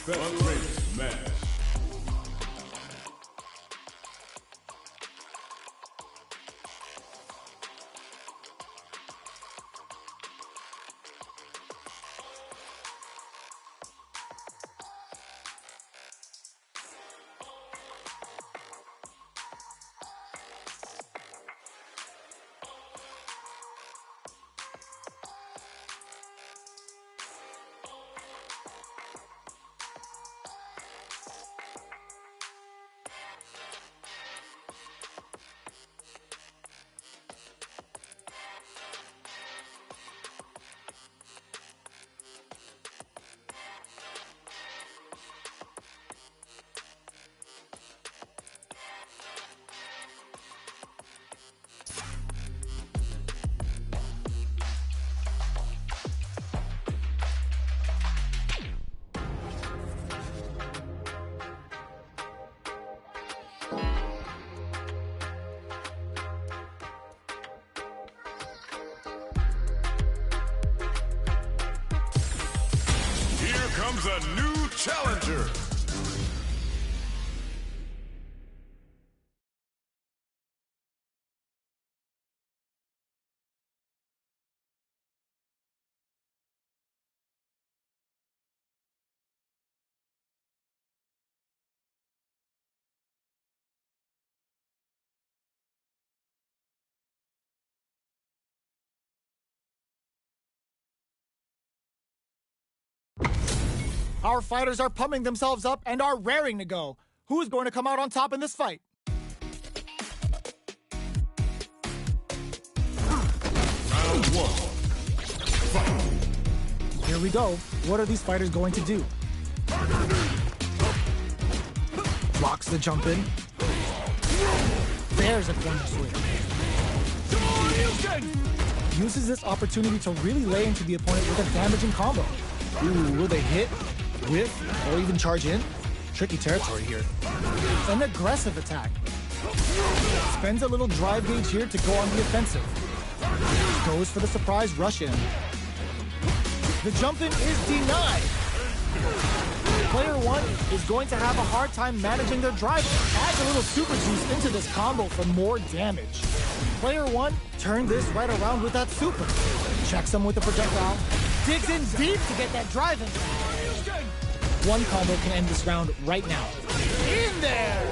Best match. Comes a new challenger. Our fighters are pumping themselves up and are raring to go. Who's going to come out on top in this fight? Round one. Fight. Here we go. What are these fighters going to do? Blocks the jump in. There's a corner switch. Uses this opportunity to really lay into the opponent with a damaging combo. Ooh, will they hit, whiff, or even charge in? Tricky territory here. An aggressive attack. Spends a little drive gauge here to go on the offensive. Goes for the surprise rush in. The jump in is denied. Player one is going to have a hard time managing their drive. Adds a little super juice into this combo for more damage. Player one turned this right around with that super. Checks him with the projectile. Digs in deep to get that drive in. One combo can end this round right now. In there!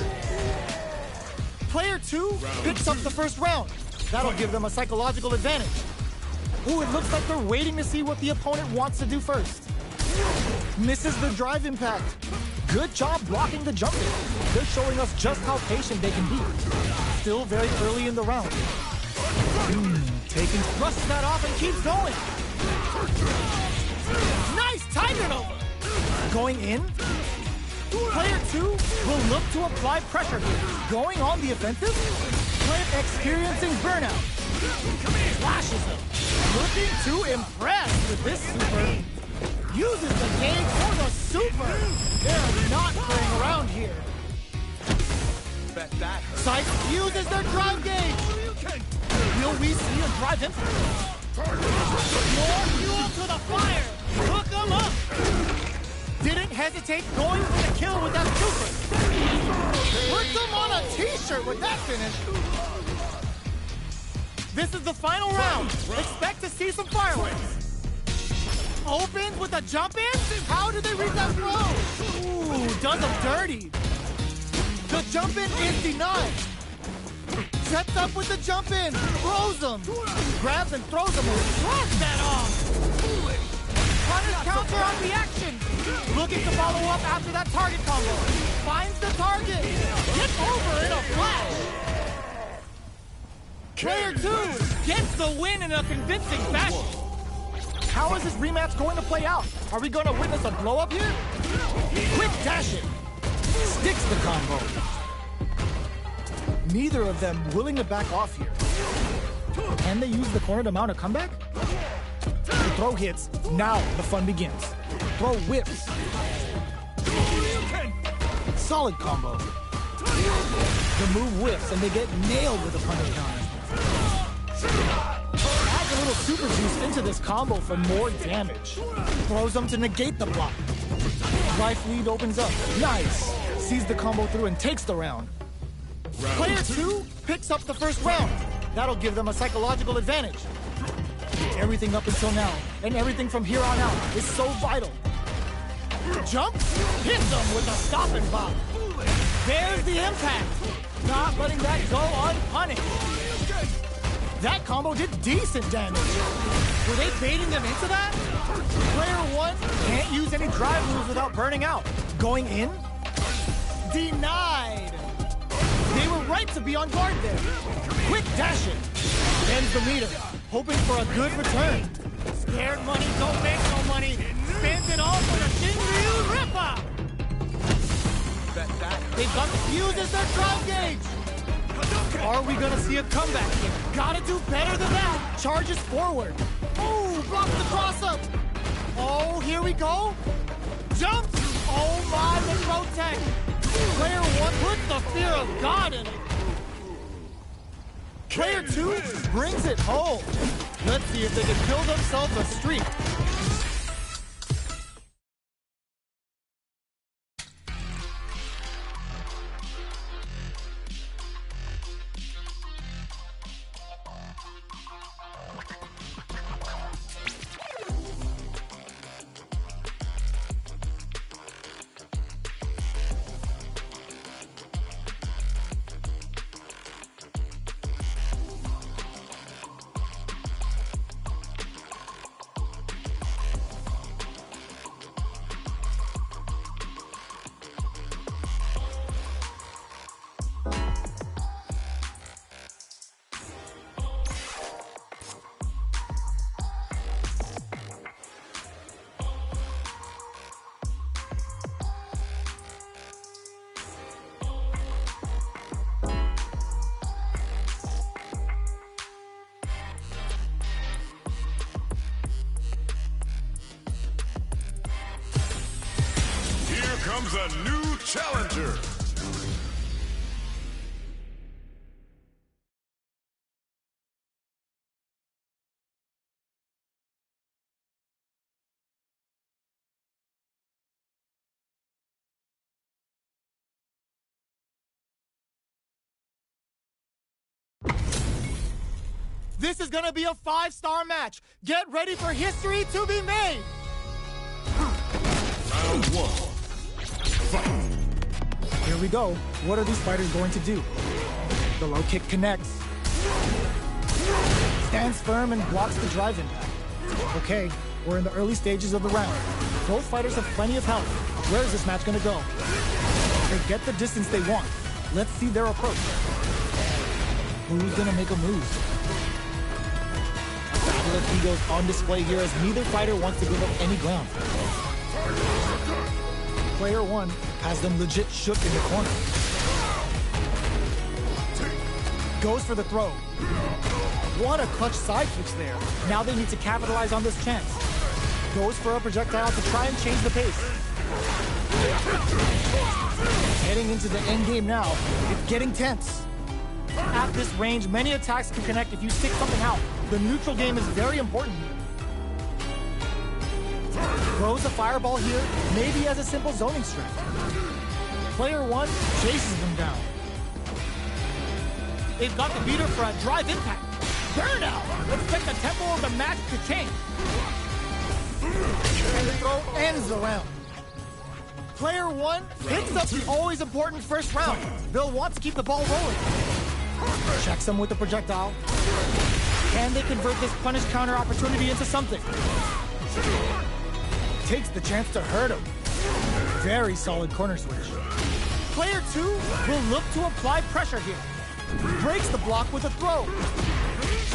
Player two picks up the first round. That'll give them a psychological advantage. Ooh, it looks like they're waiting to see what the opponent wants to do first. Misses the drive impact. Good job blocking the jump in. They're showing us just how patient they can be. Still very early in the round. Taking thrusts that off and keeps going. Nice time over. Going in. Player two will look to apply pressure here. Going on the offensive. Player experiencing burnout. Flashes him. Looking to impress with this super. Uses the gauge for the super. They're not playing around here. Sight uses their drive gauge. Will we see a drive in? More fuel to the fire. Hook them up. Didn't hesitate going for the kill with that super. Puts them on a t-shirt with that finish. This is the final round. Expect to see some fireworks. Opens with a jump in? How did they read that throw? Ooh, does them dirty. The jump in is denied. Sets up with the jump in. Throws him. Grabs and throws him. Throws that off. Punish counter on the action. Looking to follow up after that target combo. Finds the target. Gets over in a flash. Player two gets the win in a convincing fashion. How is this rematch going to play out? Are we going to witness a blow-up here? Quick dash it. Sticks the combo. Neither of them willing to back off here. Can they use the corner to mount a comeback? The throw hits. Now the fun begins. Throw whips. Solid combo. The move whiffs and they get nailed with a punish counter. Adds a little super juice into this combo for more damage. Throws them to negate the block. Life lead opens up. Nice. Sees the combo through and takes the round. Player 2 picks up the first round. That'll give them a psychological advantage. Everything up until now, and everything from here on out, is so vital. Jumps, hits them with a stop and pop. There's the impact. Not letting that go unpunished. That combo did decent damage. Were they baiting them into that? Player 1 can't use any drive moves without burning out. Going in? Denied. They were right to be on guard there. Quick dashing. Ends the meter, hoping for a good return. Scared money don't make no money. Spends it all for the Shinryu Ripper. They've got the fuse as their drive gauge. Are we gonna see a comeback here? Gotta do better than that. Charges forward. Oh, blocks the cross up. Oh, here we go. Jumps. Oh my, the protect. Player 1 puts the fear of God in it. Player 2 brings it home. Let's see if they can build themselves a streak. Comes a new challenger. This is gonna be a 5-star match. Get ready for history to be made. Round 1. Here we go. What are these fighters going to do? The low kick connects. Stands firm and blocks the drive impact. Okay, we're in the early stages of the round. Both fighters have plenty of health. Where is this match going to go? They get the distance they want. Let's see their approach. Who's going to make a move? Battle of egos on display here as neither fighter wants to give up any ground. Player 1 has them legit shook in the corner. Goes for the throw. What a clutch side switch there. Now they need to capitalize on this chance. Goes for a projectile to try and change the pace. Heading into the end game now. It's getting tense. At this range, many attacks can connect if you stick something out. The neutral game is very important here. Throws a fireball here, maybe as a simple zoning strike. Player 1 chases them down. They've got the beater for a drive impact. Burnout! Expect the tempo of the match to change. And the throw ends the round. Player 1 picks up the always important first round. They'll want to keep the ball rolling. Checks them with the projectile. Can they convert this punish counter opportunity into something? Takes the chance to hurt him. Very solid corner switch. Player 2 will look to apply pressure here. Breaks the block with a throw.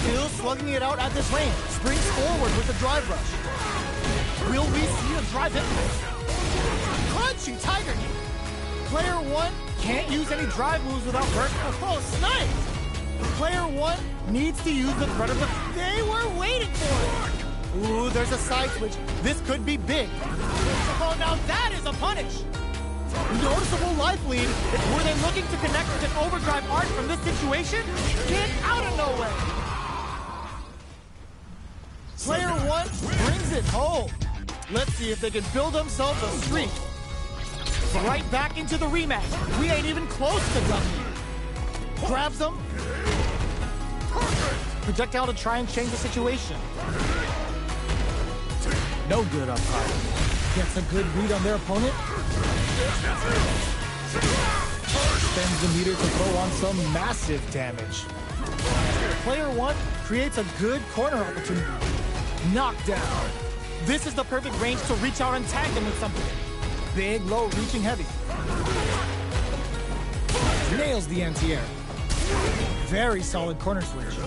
Still slugging it out at this range. Springs forward with a drive rush. Will we see a drive impact? Crunchy tiger knee. Player 1 can't use any drive moves without burst. Oh, snipe! Player 1 needs to use the threat of the... They were waiting for it! Ooh, there's a side switch. This could be big. Oh, now that is a punish. Noticeable life lead. Were they looking to connect with an overdrive arc from this situation? Get out of nowhere. Player 1 brings it home. Let's see if they can build themselves a streak. Right back into the rematch. We ain't even close to done. Grabs him. Projectile to try and change the situation. No good up high. Gets a good read on their opponent. Spends the meter to throw on some massive damage. Player one creates a good corner opportunity. Knockdown. This is the perfect range to reach out and tag them with something. Big, low, reaching heavy. Nails the anti-air. Very solid corner switch.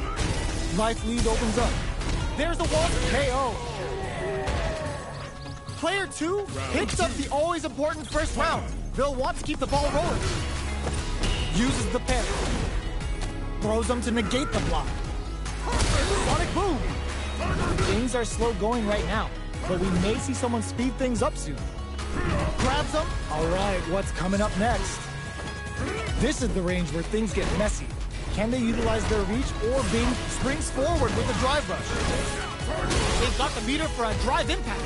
Life lead opens up. There's the wall to KO. Player two picks up the always important first round. They'll want to keep the ball rolling. Uses the pair. Throws them to negate the block. Sonic boom. Things are slow going right now, but we may see someone speed things up soon. Grabs them. All right, what's coming up next? This is the range where things get messy. Can they utilize their reach, or Bing springs forward with a drive rush? They've got the meter for a drive impact.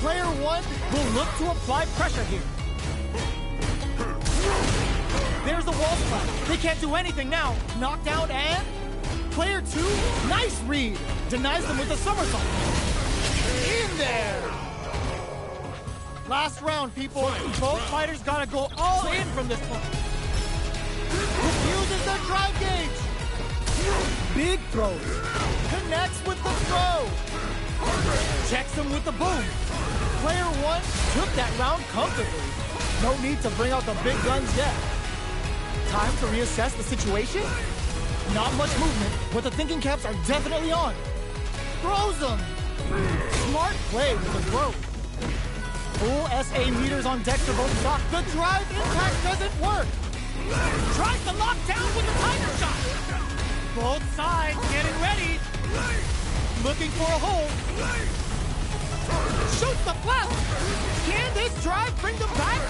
Player one will look to apply pressure here. There's the wall spot. They can't do anything now. Knockdown and... Player two, nice read. Denies them with a somersault. In there. Last round, people. Both fighters gotta go all in from this point. Refuses their drive gauge. Big throws. Connects with the throw. Checks him with the boom. Player one took that round comfortably. No need to bring out the big guns yet. Time to reassess the situation? Not much movement, but the thinking caps are definitely on. Throws them. Smart play with the throw. Full SA meters on deck for both stocks. The drive impact doesn't work. Tries to lock down with the tiger shot. Both sides getting ready. Looking for a hole. Shoots the blast. Can this drive bring them back?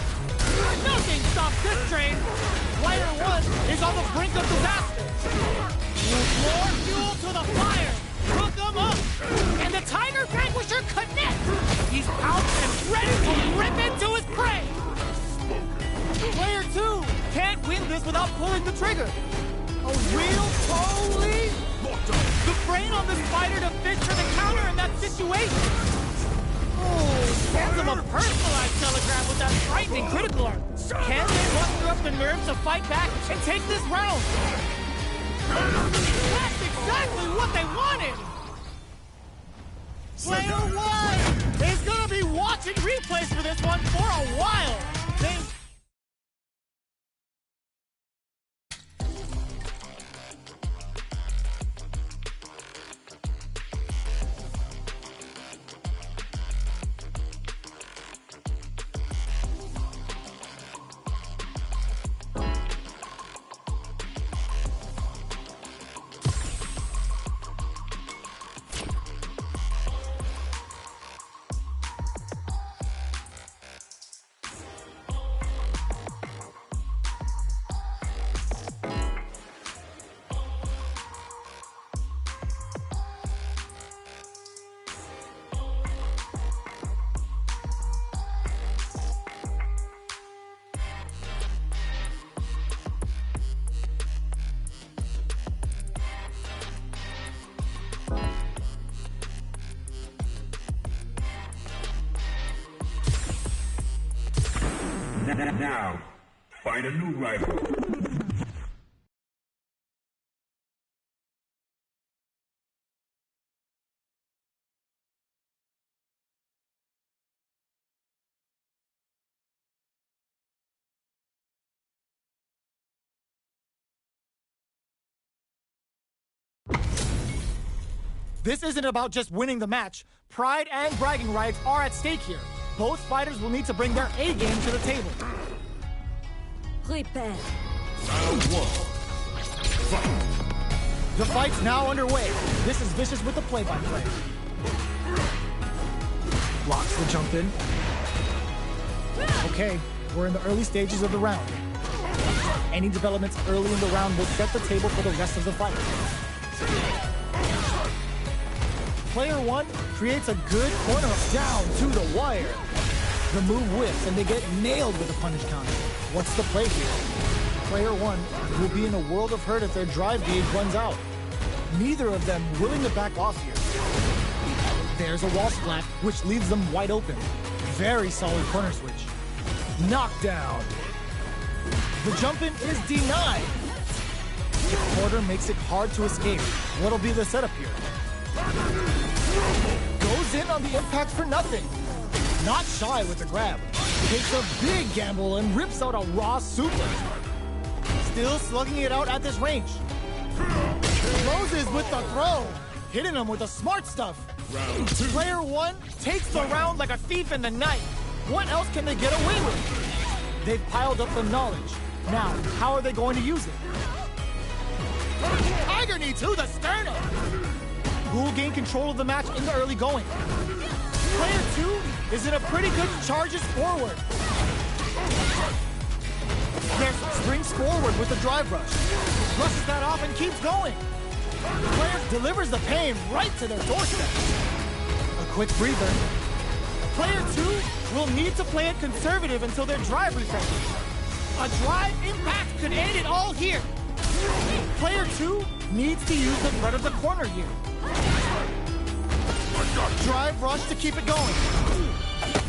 Nothing stops this train. Player one is on the brink of disaster. More fuel to the fire. Hook them up. And the Tiger Vanquisher connects. He's out and ready to rip into his prey. Player two can't win this without pulling the trigger. A real holy. The brain on this fighter to fit for the counter in that situation. Oh, sends him a personalized telegram with that frightening critical art. Can they muster up the nerves to fight back and take this round? That's exactly what they wanted! Player one is gonna be watching replays for this one for a while. Now, find a new rival. This isn't about just winning the match. Pride and bragging rights are at stake here. Both fighters will need to bring their A game to the table. Prepare. Round one. Fight. The fight's now underway. This is Vicious with the play-by-play. Blocks the jump in. Okay, we're in the early stages of the round. Any developments early in the round will set the table for the rest of the fight. Player one creates a good corner down to the wire. The move whiffs and they get nailed with a punish counter. What's the play here? Player 1 will be in a world of hurt if their drive gauge runs out. Neither of them willing to back off here. There's a wall splat, which leaves them wide open. Very solid corner switch. Knockdown. The jump-in is denied. The quarter makes it hard to escape. What'll be the setup here? Goes in on the impact for nothing. Not shy with the grab. Takes a big gamble and rips out a raw super. Still slugging it out at this range. Closes with the throw. Hitting him with the smart stuff. Player 1 takes the round like a thief in the night. What else can they get away with? They've piled up the knowledge. Now, how are they going to use it? Tiger knee to the sternum. Who will gain control of the match in the early going? Player 2 is in a pretty good charges forward. There's springs forward with the drive rush. Rushes that off and keeps going. Player delivers the pain right to their doorstep. A quick breather. Player 2 will need to play it conservative until their drive refreshes. A drive impact could end it all here. Player 2 needs to use the front of the corner here. Drive rush to keep it going.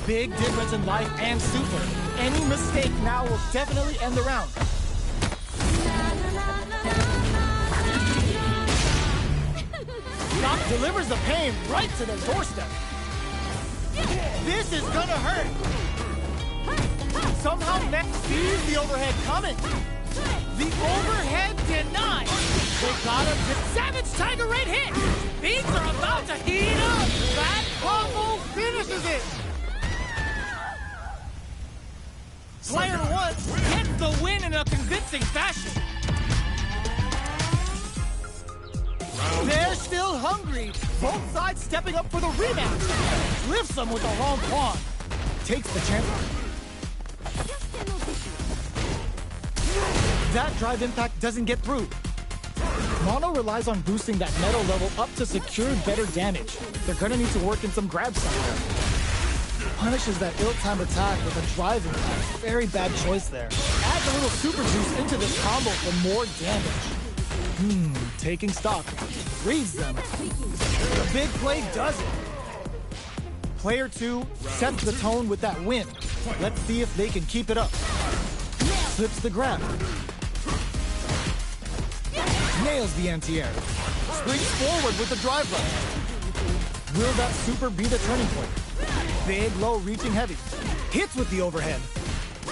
Big difference in life and super. Any mistake now will definitely end the round. Knock delivers the pain right to their doorstep. This is gonna hurt. Somehow Next sees the overhead coming. The overhead denied. They got him. The Savage Tiger right hit. Things are about to heat up. That combo finishes it. Player 1 gets the win in a convincing fashion. They're still hungry. Both sides stepping up for the rematch. Lifts them with the wrong pawn. Takes the chance. That drive impact doesn't get through. Mono relies on boosting that metal level up to secure better damage. They're gonna need to work in some grabs somewhere. Punishes that ill-timed attack with a drive impact. Very bad choice there. Adds a little super juice into this combo for more damage. Taking stock. Frees them. The big play does it. Player 2 sets the tone with that win. Let's see if they can keep it up. Slips the grab. Nails the anti-air. Springs forward with the drive rush. Will that super be the turning point? Big, low, reaching heavy. Hits with the overhead.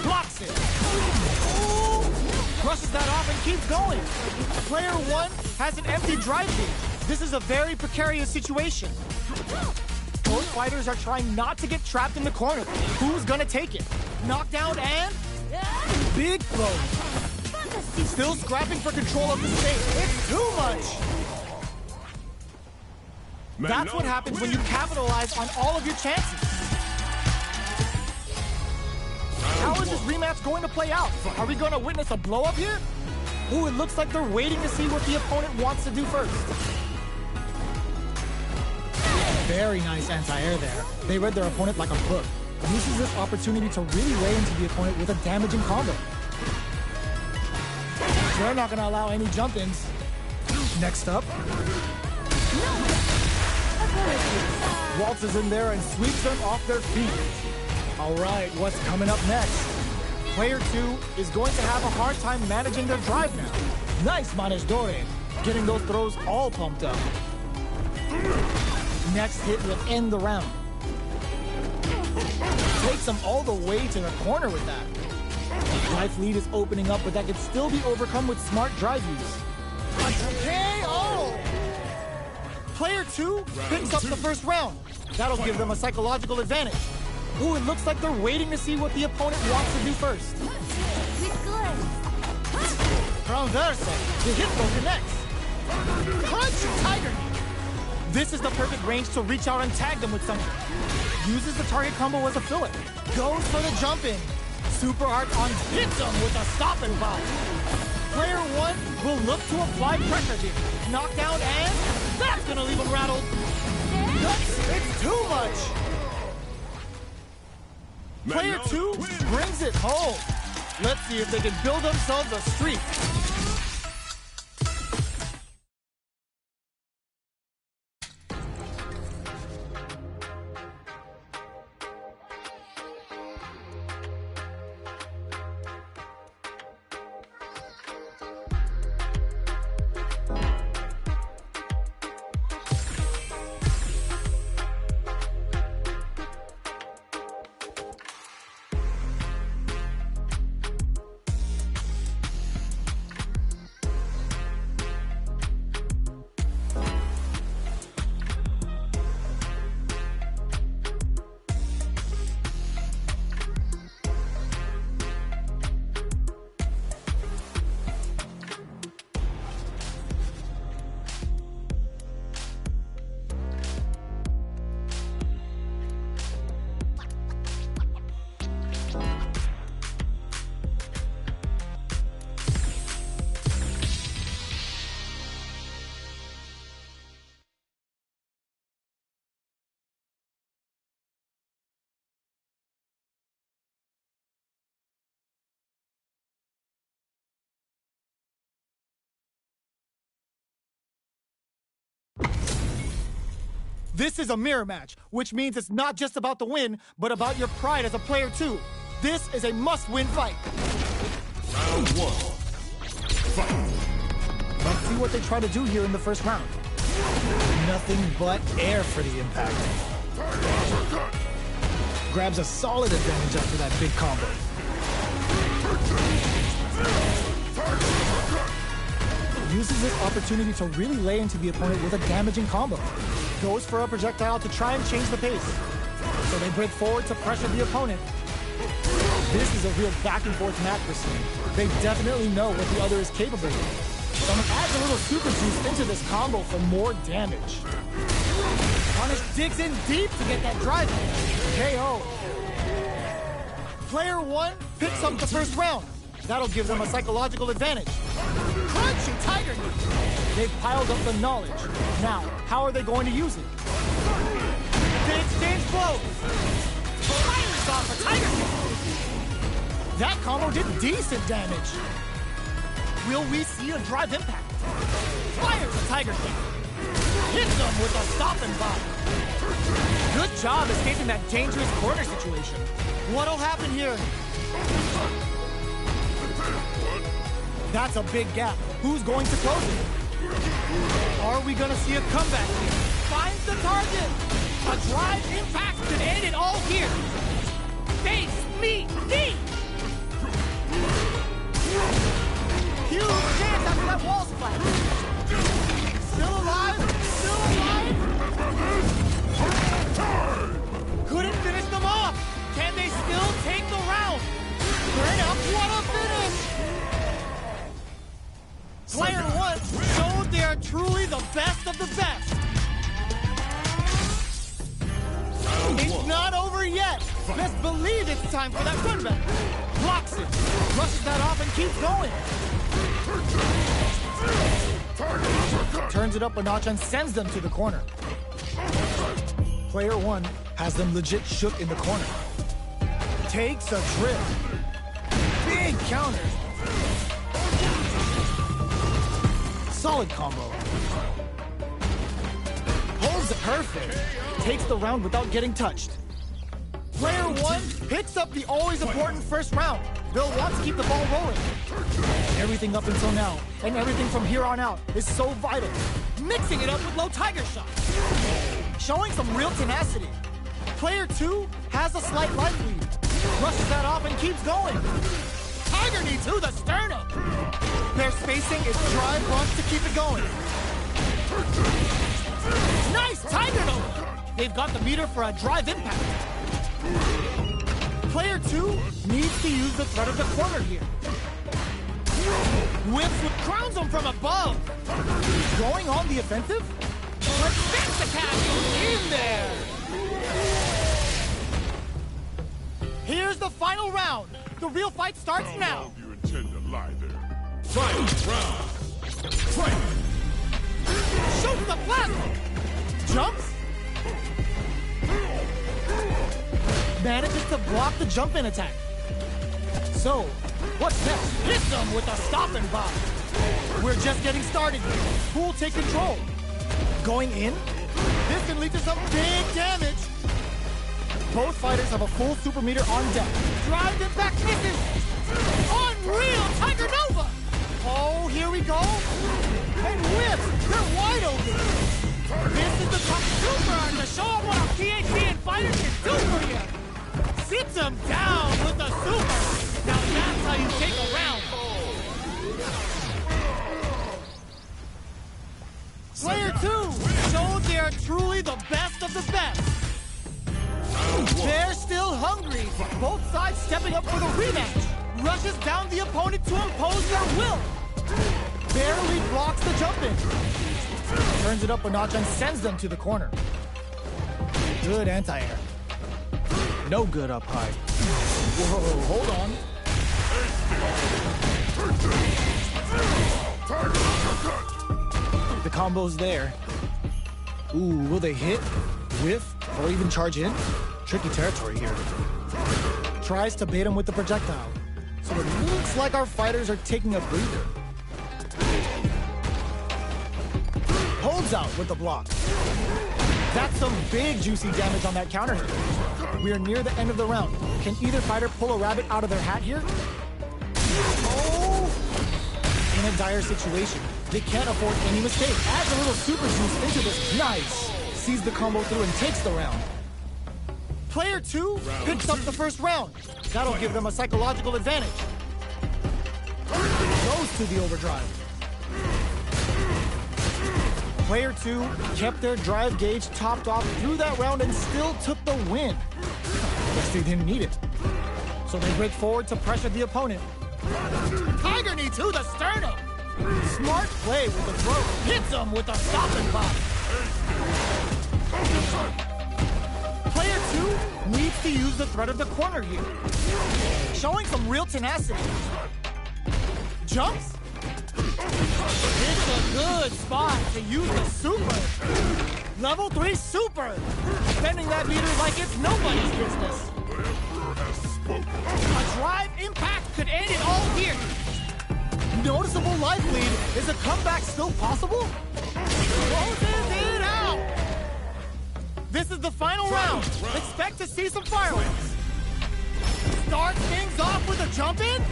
Blocks it. Brushes that off and keeps going. Player 1 has an empty drive gauge. This is a very precarious situation. Both fighters are trying not to get trapped in the corner. Who's gonna take it? Knockdown and big throw. Still scrapping for control of the space. It's too much. That's what happens when you capitalize on all of your chances. How is this rematch going to play out? Are we going to witness a blow-up here? Ooh, it looks like they're waiting to see what the opponent wants to do first. Very nice anti-air there. They read their opponent like a book. Uses this opportunity to really lay into the opponent with a damaging combo. They're not going to allow any jump-ins. Next up. Waltzes in there and sweeps them off their feet. All right, what's coming up next? Player 2 is going to have a hard time managing their drive now. Nice Manesh Dore, getting those throws all pumped up. Next hit will end the round. Takes them all the way to the corner with that. Life lead is opening up, but that can still be overcome with smart drive use. KO! Player 2 picks up the first round. That'll give them a psychological advantage. Ooh, it looks like they're waiting to see what the opponent wants to do first. Transverse. The hit throw connects. Punch Tiger. This is the perfect range to reach out and tag them with something. Uses the target combo as a filler. Goes for the jump in. Super hard on hits them with a stop and pop. Player 1 will look to apply pressure here. Knockdown and that's gonna leave him rattled. It's too much! Player 2 brings it home. Let's see if they can build themselves a streak. This is a mirror match, which means it's not just about the win, but about your pride as a player too. This is a must-win fight. Round 1. Fight. Let's see what they try to do here in the first round. Nothing but air for the impact. Grabs a solid advantage after that big combo. Uses this opportunity to really lay into the opponent with a damaging combo. Goes for a projectile to try and change the pace. So they break forward to pressure the opponent. This is a real back and forth match we're seeing. They definitely know what the other is capable of. Someone adds a little super juice into this combo for more damage. Punish digs in deep to get that drive in. KO. Player 1 picks up the first round. That'll give them a psychological advantage. Crunchy Tiger Knee. They've piled up the knowledge. Now, how are they going to use it? They exchange blows. Fires off a Tiger Knee. That combo did decent damage. Will we see a drive impact? Fires a Tiger Knee. Hits them with a stop and bomb. Good job escaping that dangerous corner situation. What'll happen here? That's a big gap. Who's going to close it? Are we going to see a comeback here? Finds the target. A drive impact could end it all here. Face me deep. Huge chance after that wall splash. Still alive. Still alive. Couldn't finish them off. Can they still take the round? Turn up. What a finish. Player 1 showed they are truly the best of the best. It's not over yet. Best believe it's time for that run back. Blocks it, rushes that off and keeps going. Turns it up a notch and sends them to the corner. Player 1 has them legit shook in the corner. Takes a trip. Big counter. Solid combo. Holds it perfect. Takes the round without getting touched. Player 1 picks up the always important first round. They'll want to keep the ball rolling. Everything up until now, and everything from here on out, is so vital. Mixing it up with low tiger shots. Showing some real tenacity. Player 2 has a slight life lead. Rushes that off and keeps going. Tiger knee to the sternum. Their spacing is drive runs to keep it going. Nice tiger knee. They've got the meter for a drive impact. Player 2 needs to use the threat of the corner here. Whips with crowns him from above. Going on the offensive? Let's fix the catch in there. Here's the final round. The real fight starts now. How long do you intend to lie there? Final round. Fight. Shoots the plasma. Jumps. manages to block the jump-in attack. So, what's next? Hit them with a stop and bomb. We're just getting started. Who will take control? Going in? This can lead to some big damage. Both fighters have a full super meter on deck. Drive impact misses. Unreal Tiger Nova. Oh, here we go. And whips. They're wide open. This is the top super to show them what a PhD fighter can do for you. Sits him down with a super. Now that's how you take a round. Player 2 showed they are truly the best of the best. They're still hungry. Both sides stepping up for the rematch. Rushes down the opponent to impose their will. Barely blocks the jump-in. Turns it up a notch and sends them to the corner. Good anti-air. No good up high. Whoa, hold on. The combo's there. Ooh, will they hit, whiff, or even charge in? Tricky territory here. Tries to bait him with the projectile. So it looks like our fighters are taking a breather. Holds out with the block. That's some big juicy damage on that counter hit. We are near the end of the round. Can either fighter pull a rabbit out of their hat here? Oh! In a dire situation. They can't afford any mistake. Adds a little super juice into this. Nice! Sees the combo through and takes the round. Player 2 picks up the first round. That'll give them a psychological advantage. Goes to the overdrive. Player 2 kept their drive gauge topped off through that round and still took the win. Guess they didn't need it. So they break forward to pressure the opponent. Tiger knee to the sternum. Smart play with the throat. Hits him with a stop and pop. Player 2 needs to use the threat of the corner here. Showing some real tenacity. Jumps. It's a good spot to use the super. Level 3 super. Spending that meter like it's nobody's business. A drive impact could end it all here. Noticeable life lead. Is a comeback still possible? Closes it out. This is the final round. Expect to see some fireworks. Starts things off with a jump in.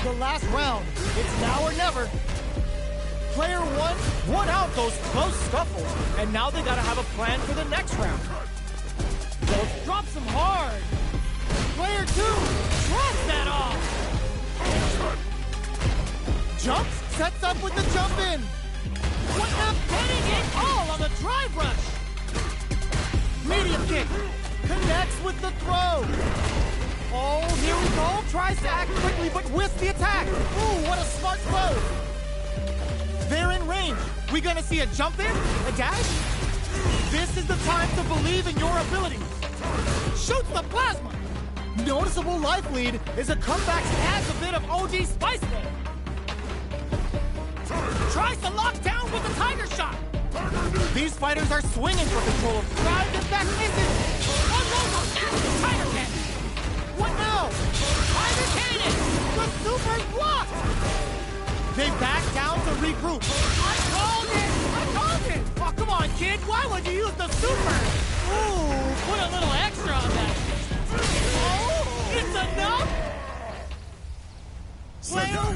The last round. It's now or never. Player 1 won out those close scuffles, and now they gotta have a plan for the next round. Those drops him hard. Player 2 drops that off. Jumps, sets up with the jump in. What up, getting it all on the drive rush. Medium kick, connects with the throw. Oh, here we go. Tries to act quickly, but whiffs the attack. Ooh, what a smart throw. They're in range. We gonna see a jump in? A dash? This is the time to believe in your abilities. Shoots the plasma. Noticeable life lead is a comeback that adds a bit of OG spice there. Tries to lock down with the tiger shot. These fighters are swinging for control of drive and back misses. Unloads a massive tiger cannon. What now? Tiger cannon. The super's blocked. They back down to regroup. I called it! I called it! Oh, come on, kid. Why would you use the super? Ooh, put a little extra on that. Oh, it's enough? Player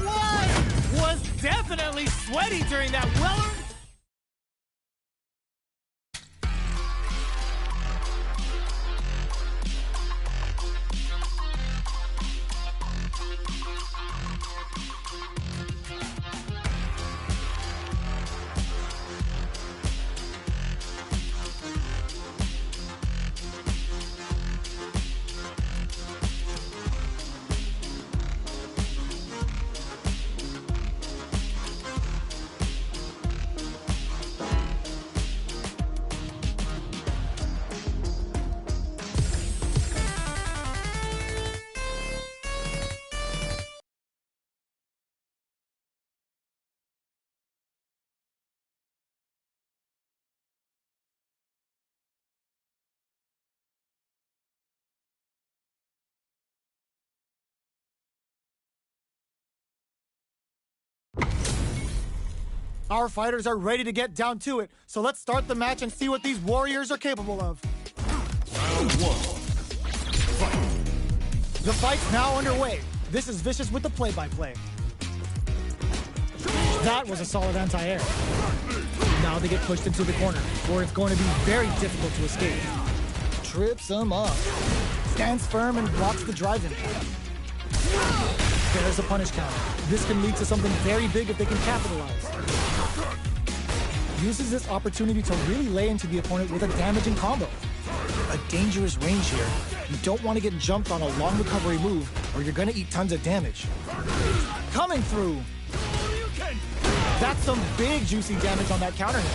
1 was definitely sweaty during that well-earned Our fighters are ready to get down to it, so let's start the match and see what these warriors are capable of. Round 1. Fight. The fight's now underway. This is Vicious with the play-by-play. That was a solid anti-air. Now they get pushed into the corner, where it's going to be very difficult to escape. Trips him up. Stands firm and blocks the drive impact. There's a punish counter. This can lead to something very big if they can capitalize. Uses this opportunity to really lay into the opponent with a damaging combo. A dangerous range here. You don't want to get jumped on a long recovery move, or you're going to eat tons of damage. Coming through. That's some big juicy damage on that counter hit.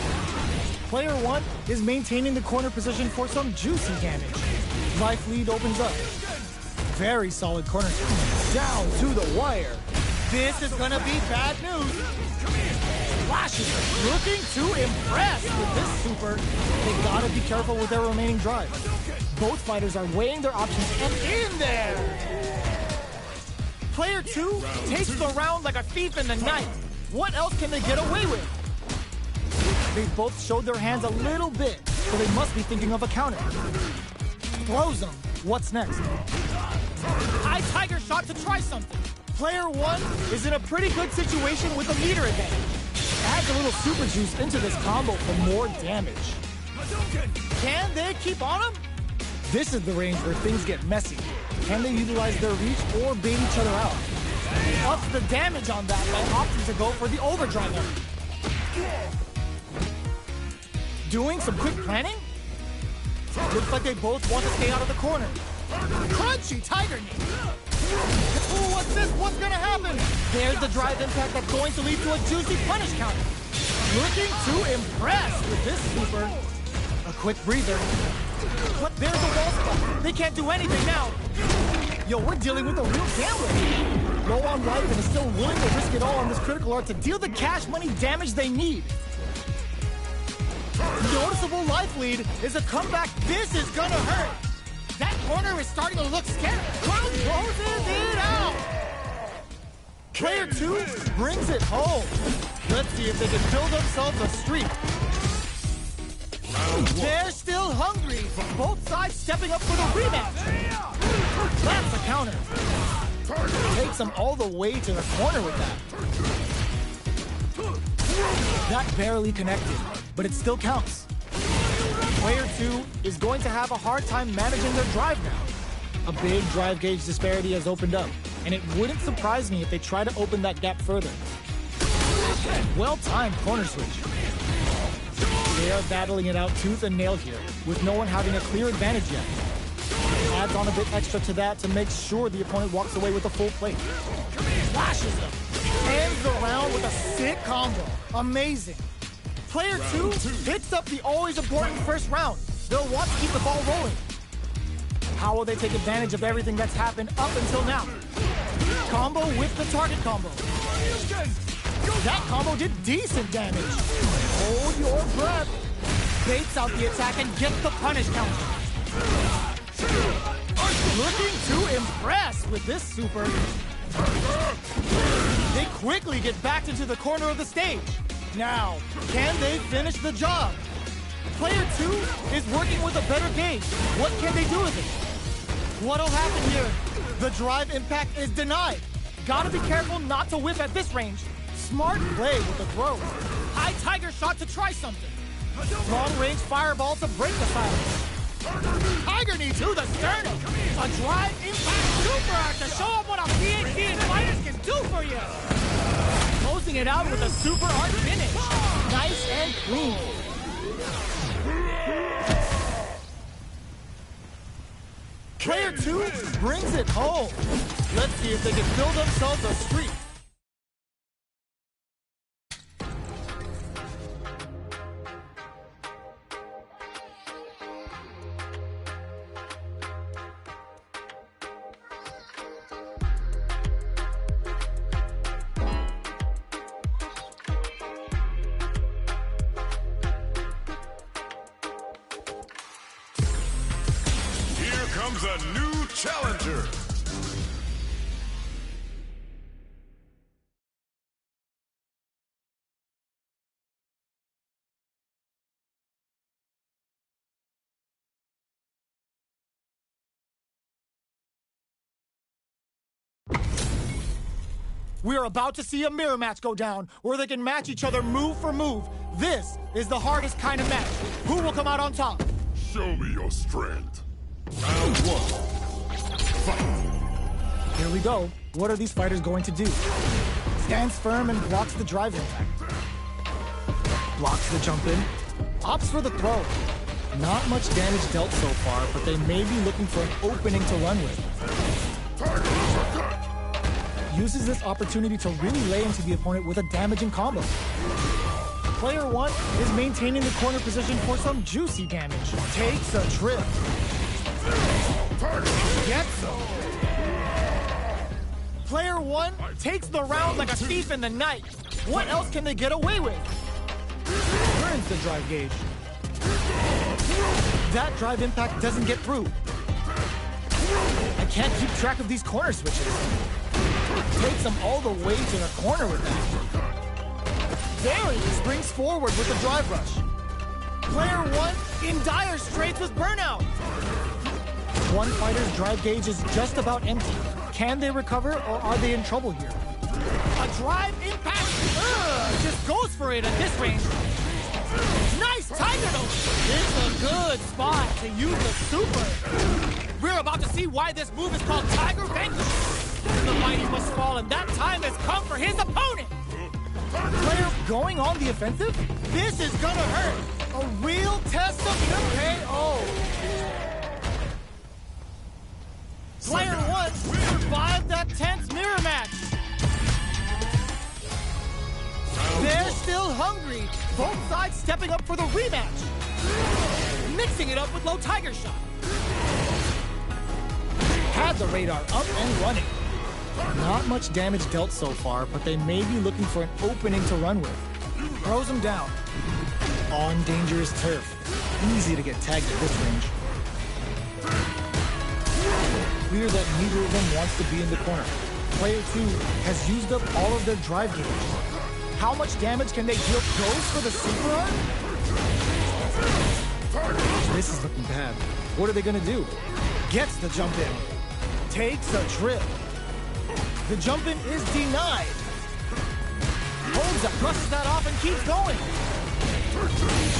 Player 1 is maintaining the corner position for some juicy damage. Life lead opens up. Very solid corner swing. Down to the wire. This is gonna be bad news. Flashes looking to impress with this super. They gotta be careful with their remaining drive. Both fighters are weighing their options and in there. Player 2 takes the round like a thief in the night. What else can they get away with? They both showed their hands a little bit, so they must be thinking of a counter. Throws them. What's next? High tiger shot to try something. Player 1 is in a pretty good situation with a meter advantage. Adds a little super juice into this combo for more damage. Can they keep on him? This is the range where things get messy. Can they utilize their reach or bait each other out? Ups the damage on that by opting to go for the overdrive effort. Doing some quick planning? Looks like they both want to stay out of the corner. Crunchy tiger knee. Ooh, what's this? What's gonna happen? There's the drive impact that's going to lead to a juicy punish counter. Looking to impress with this super. A quick breather. But there's the wall spot. They can't do anything now. Yo, we're dealing with a real gambler. Low on life and is still willing to risk it all on this critical art to deal the cash money damage they need. Noticeable life lead is a comeback. This is gonna hurt. That corner is starting to look scary. Crowd closes it out. Player 2 brings it home. Let's see if they can build themselves a streak. They're still hungry. Both sides stepping up for the rematch. That's a counter. Takes them all the way to the corner with that. That barely connected, but it still counts. Player 2 is going to have a hard time managing their drive now. A big drive gauge disparity has opened up, and it wouldn't surprise me if they try to open that gap further. Well-timed corner switch. They are battling it out tooth and nail here, with no one having a clear advantage yet. Adds on a bit extra to that to make sure the opponent walks away with a full plate. Flashes him. Ends the round with a sick combo. Amazing. Player 2 picks up the always important first round. They'll want to keep the ball rolling. How will they take advantage of everything that's happened up until now? Combo with the target combo. That combo did decent damage. Hold your breath. Baits out the attack and gets the punish counter. Looking to impress with this super. They quickly get backed into the corner of the stage. Now, can they finish the job? Player 2 is working with a better gauge. What can they do with it? What'll happen here? The drive impact is denied. Gotta be careful not to whip at this range. Smart play with the throw. High tiger shot to try something. Long range fireball to break the silence. Tiger knee to the sternum. A drive impact super art to show them what a PhD in fighters can do for you. Closing it out with a super art finish. Nice and clean. Player 2 brings it home. Let's see if they can build themselves a streak. Comes a new challenger. We're about to see a mirror match go down, where they can match each other move for move. This is the hardest kind of match. Who will come out on top? Show me your strength. Round 1. Fight. Here we go. What are these fighters going to do? Stands firm and blocks the drive impact. Blocks the jump in. Opts for the throw. Not much damage dealt so far, but they may be looking for an opening to run with. Uses this opportunity to really lay into the opponent with a damaging combo. Player 1 is maintaining the corner position for some juicy damage. Takes a trip. Gets some. Player 1 takes the round like a thief in the night. What else can they get away with? Turns the drive gauge. That drive impact doesn't get through. I can't keep track of these corner switches. Takes them all the way to the corner with that. There he springs forward with the drive rush. Player 1 in dire straits with burnout. One fighter's drive gauge is just about empty. Can they recover, or are they in trouble here? A drive impact! Just goes for it at this range. Nice tiger though! It's a good spot to use the super. We're about to see why this move is called Tiger Vanquish. The mighty must fall, and that time has come for his opponent. Player going on the offensive? This is gonna hurt. A real test of the KO. Player 1 survived that tense mirror match. They're still hungry. Both sides stepping up for the rematch. Mixing it up with low tiger shot. Had the radar up and running. Not much damage dealt so far, but they may be looking for an opening to run with. Throws him down. On dangerous turf. Easy to get tagged at this range. Clear that neither of them wants to be in the corner. Player 2 has used up all of their drive gauge. How much damage can they deal? Goes for the super arm? This is looking bad. What are they gonna do? Gets the jump in. Takes a trip. The jump in is denied. Holds up, brushes that off and keeps going.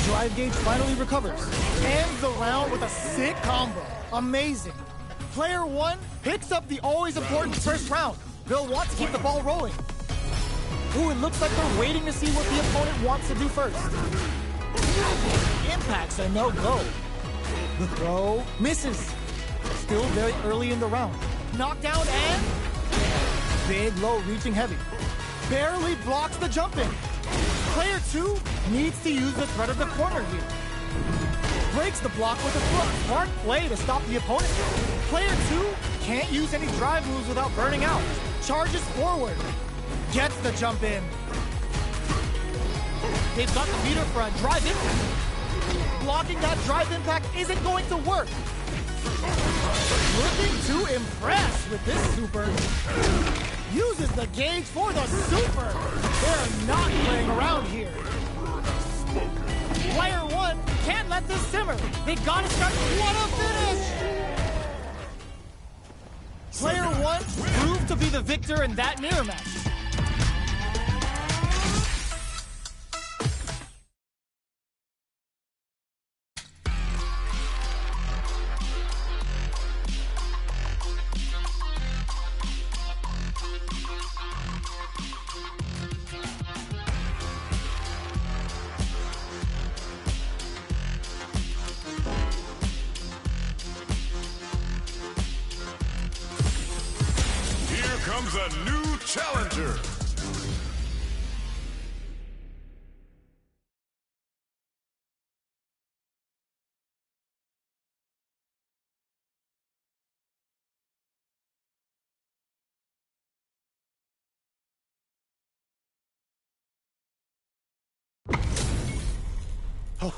Drive gauge finally recovers. Ends the round with a sick combo. Amazing. Player 1 picks up the always important first round. They'll want to keep the ball rolling. Ooh, it looks like they're waiting to see what the opponent wants to do first. Impacts a no-go. The throw misses. Still very early in the round. Knockdown and big low reaching heavy. Barely blocks the jump in. Player 2 needs to use the threat of the corner here. Breaks the block with a foot. Smart play to stop the opponent. Player 2 can't use any drive moves without burning out. Charges forward. Gets the jump in. They've got the meter for a drive impact. Blocking that drive impact isn't going to work. Looking to impress with this super. Uses the gauge for the super. They're not playing around here. Player 1 can't let this simmer. They gotta start. What a finish! Player 1 proved to be the victor in that mirror match. Comes a new challenger.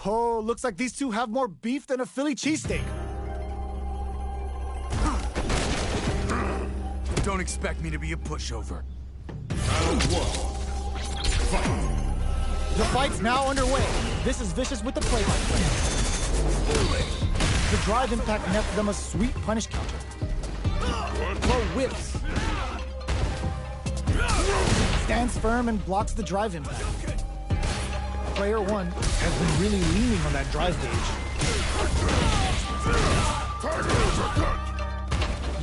Oh, looks like these two have more beef than a Philly cheesesteak. Don't expect me to be a pushover. Round 1. Fight. The fight's now underway. This is Vicious with the play-by-play. The drive impact nets them a sweet punish counter. Low whips. stands firm and blocks the drive impact. Player 1 has been really leaning on that drive gauge.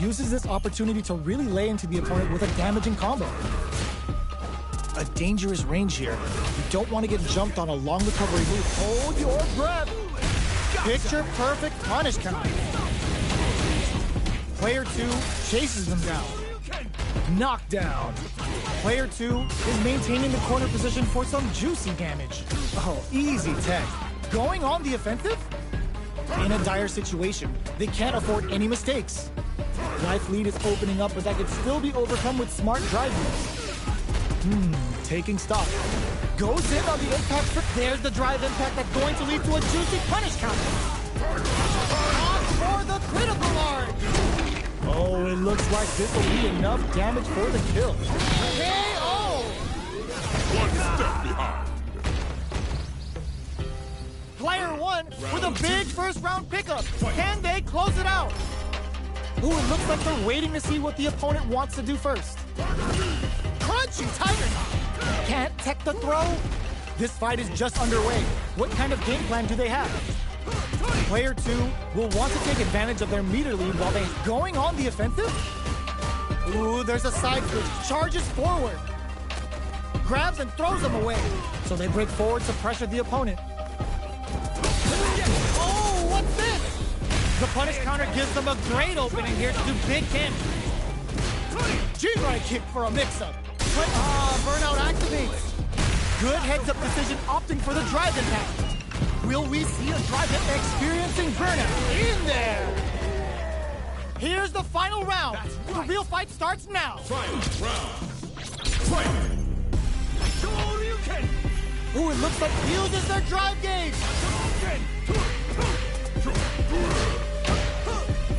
Uses this opportunity to really lay into the opponent with a damaging combo. A dangerous range here. You don't want to get jumped on a long recovery move. Hold your breath. Picture perfect punish counter. Player 2 chases them down. Knockdown. Player 2 is maintaining the corner position for some juicy damage. Oh, easy tech. Going on the offensive? In a dire situation, they can't afford any mistakes. Life lead is opening up, but that could still be overcome with smart drive moves. Taking stock. Goes in on the impact. There's the drive impact that's going to lead to a juicy punish counter. On for the critical large. Oh, it looks like this will be enough damage for the kill. KO! One step behind. Player 1 with a big first round pickup. Can they close it out? Ooh, it looks like they're waiting to see what the opponent wants to do first. Crunchy tiger knot. Can't tech the throw? This fight is just underway. What kind of game plan do they have? Player 2 will want to take advantage of their meter lead while they're going on the offensive. Ooh, there's a side switch. Charges forward. Grabs and throws them away. So they break forward to pressure the opponent. Oh, what's this? The punish counter gives them a great opening here to do big damage. G-right kick for a mix-up. Burnout activates. Good heads-up decision opting for the drive impact. Will we see a drive impact experiencing burnout? In there! Here's the final round. The real fight starts now. Final round. Fight! Ooh, it looks like uses their drive gauge.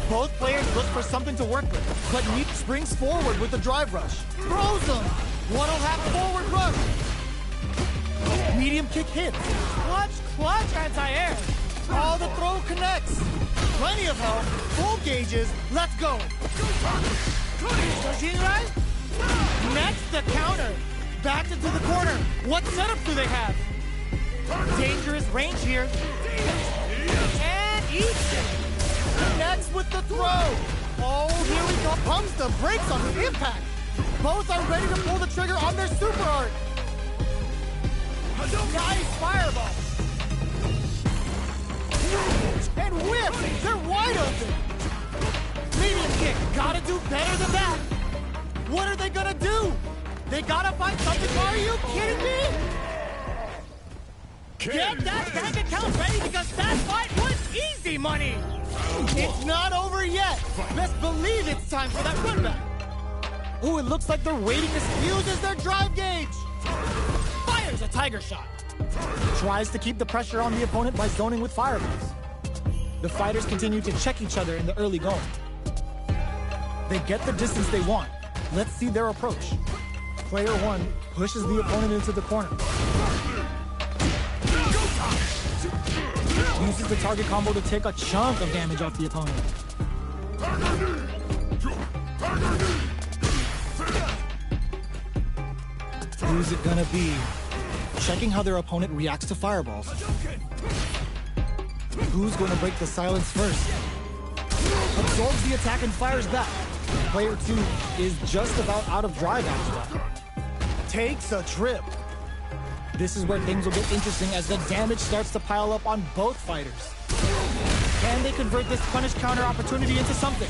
Both players look for something to work with, but Neat springs forward with the drive rush. Throws them. One'll have forward rush. Medium kick hits. Clutch, anti-air. Oh, the throw connects. Plenty of help. Full gauges. Let's go. Next, the counter. Back into the corner. What setup do they have? Dangerous range here. And eats it. Connects with the throw. Oh, here we go. Pumps the brakes on the impact. Both are ready to pull the trigger on their super art. Nice fireball. And whip. They're wide open. Medium kick. Gotta do better than that. What are they gonna do? They gotta find something. Are you kidding me? Get that bank account ready because that fight was easy money. It's not over yet. Best believe it's time for that run back. Ooh, it looks like they're waiting to uses their drive gauge. Fires a tiger shot. Tries to keep the pressure on the opponent by zoning with fireballs. The fighters continue to check each other in the early going. They get the distance they want. Let's see their approach. Player 1 pushes the opponent into the corner. Uses the target combo to take a chunk of damage off the opponent. Who's it gonna be? Checking how their opponent reacts to fireballs. Who's gonna break the silence first? Absorbs the attack and fires back. Player 2 is just about out of drive after that. Takes a trip. This is where things will get interesting as the damage starts to pile up on both fighters. Can they convert this punish counter opportunity into something?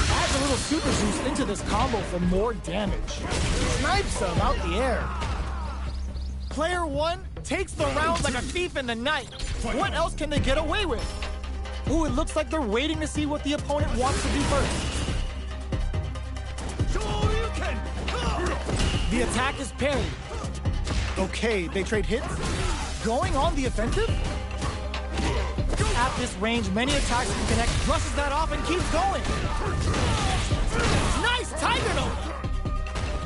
Adds a little super juice into this combo for more damage. Snipes them out the air. Player 1 takes the round like a thief in the night. What else can they get away with? Ooh, it looks like they're waiting to see what the opponent wants to do first. The attack is parried. Okay, they trade hits. Going on the offensive? At this range, many attacks can connect, brushes that off and keeps going. Nice tiger note!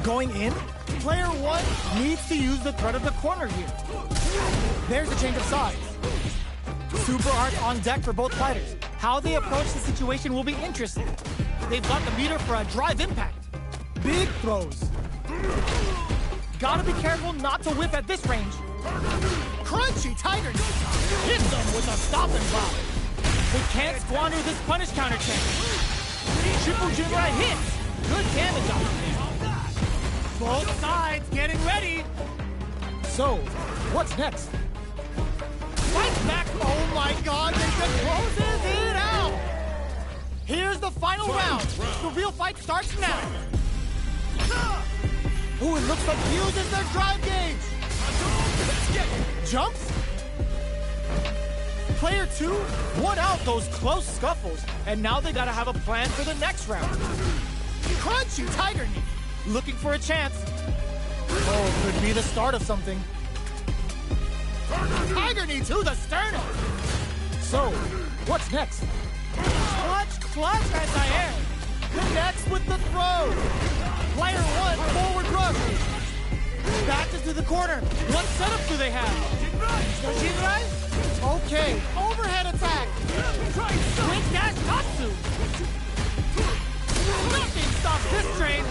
Going in, player 1 needs to use the threat of the corner here. There's a change of sides. Super art on deck for both fighters. How they approach the situation will be interesting. They've got the meter for a drive impact. Big throws. Gotta be careful not to whiff at this range. Crunchy Tiger hits them with a stop and drop. They can't squander this punish counter chance. Triple Jinrai hits. Good damage on him. Both sides getting ready. So, what's next? Fight back. Oh my god, they just closes it out. Here's the final round. The real fight starts now. Ooh, it looks like he uses their drive gauge. Jumps. Player 2 won out those close scuffles, and now they gotta have a plan for the next round. Crunchy Tiger Knee. Looking for a chance. Oh, could be the start of something. Tiger Knee to the sternum. So, what's next? Clutch as I am. Connects with the throw. Player 1 forward rush. Back into the corner. What setup do they have? Jinrai? Okay, overhead attack. Quick dash Tatsu. Nothing stops this train.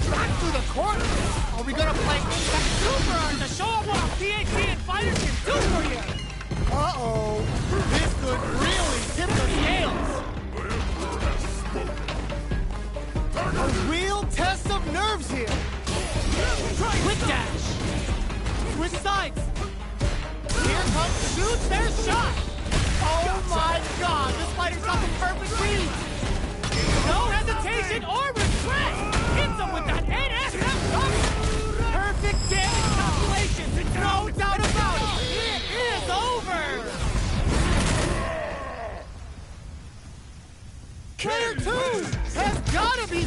Back to the corner. Are we gonna play Impact Super to show them what a PhD and fighters can do for you? Uh-oh. This could really tip the scales. A real test of nerves here. Quick dash. Switch sides. Here comes shoots their shot. Oh my god, this fighter's got the perfect read. No hesitation or regret. Hits him with that NSF double. Perfect damage calculations, no doubt about it. It is over. Player 2 has got to be